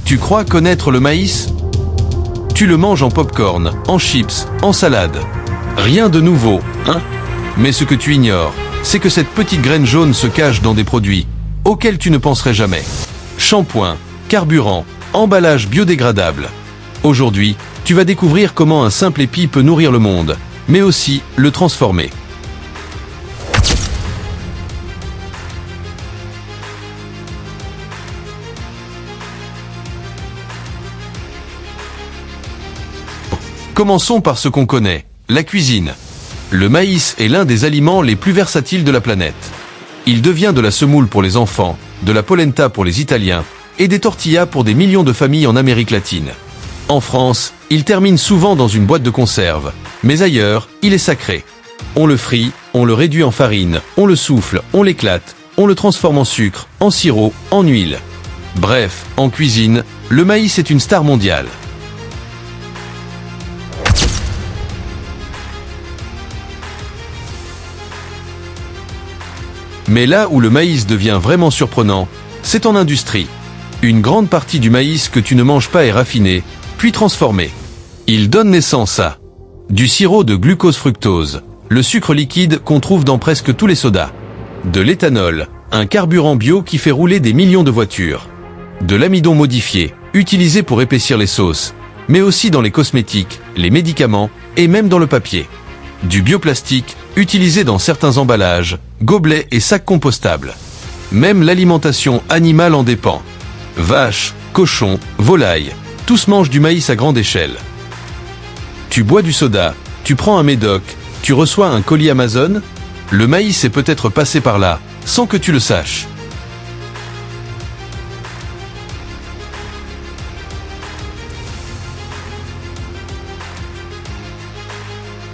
Tu crois connaître le maïs? Tu le manges en popcorn, en chips, en salade. Rien de nouveau, hein? Mais ce que tu ignores, c'est que cette petite graine jaune se cache dans des produits auxquels tu ne penserais jamais. Shampoing, carburant, emballage biodégradable. Aujourd'hui, tu vas découvrir comment un simple épi peut nourrir le monde, mais aussi le transformer. Commençons par ce qu'on connaît, la cuisine. Le maïs est l'un des aliments les plus versatiles de la planète. Il devient de la semoule pour les enfants, de la polenta pour les Italiens, et des tortillas pour des millions de familles en Amérique latine. En France, il termine souvent dans une boîte de conserve, mais ailleurs, il est sacré. On le frit, on le réduit en farine, on le souffle, on l'éclate, on le transforme en sucre, en sirop, en huile. Bref, en cuisine, le maïs est une star mondiale. Mais là où le maïs devient vraiment surprenant, c'est en industrie. Une grande partie du maïs que tu ne manges pas est raffiné, puis transformé. Il donne naissance à du sirop de glucose-fructose, le sucre liquide qu'on trouve dans presque tous les sodas, de l'éthanol, un carburant bio qui fait rouler des millions de voitures, de l'amidon modifié, utilisé pour épaissir les sauces, mais aussi dans les cosmétiques, les médicaments et même dans le papier. Du bioplastique, utilisé dans certains emballages, gobelets et sacs compostables. Même l'alimentation animale en dépend. Vaches, cochons, volailles, tous mangent du maïs à grande échelle. Tu bois du soda, tu prends un médoc, tu reçois un colis Amazon, le maïs est peut-être passé par là, sans que tu le saches.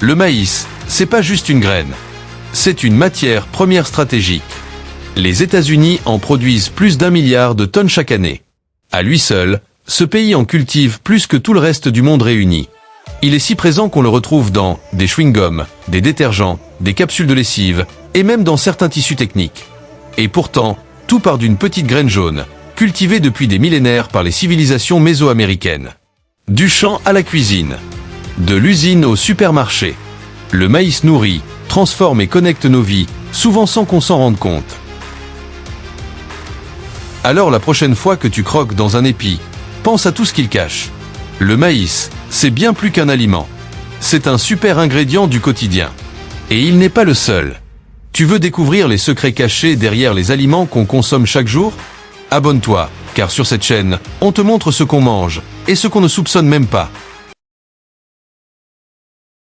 Le maïs, c'est pas juste une graine. C'est une matière première stratégique. Les États-Unis en produisent plus d'1 milliard de tonnes chaque année. À lui seul, ce pays en cultive plus que tout le reste du monde réuni. Il est si présent qu'on le retrouve dans des chewing-gums, des détergents, des capsules de lessive, et même dans certains tissus techniques. Et pourtant, tout part d'une petite graine jaune, cultivée depuis des millénaires par les civilisations mésoaméricaines. Du champ à la cuisine. De l'usine au supermarché. Le maïs nourrit, transforme et connecte nos vies, souvent sans qu'on s'en rende compte. Alors la prochaine fois que tu croques dans un épi, pense à tout ce qu'il cache. Le maïs, c'est bien plus qu'un aliment. C'est un super ingrédient du quotidien. Et il n'est pas le seul. Tu veux découvrir les secrets cachés derrière les aliments qu'on consomme chaque jour? Abonne-toi, car sur cette chaîne, on te montre ce qu'on mange, et ce qu'on ne soupçonne même pas.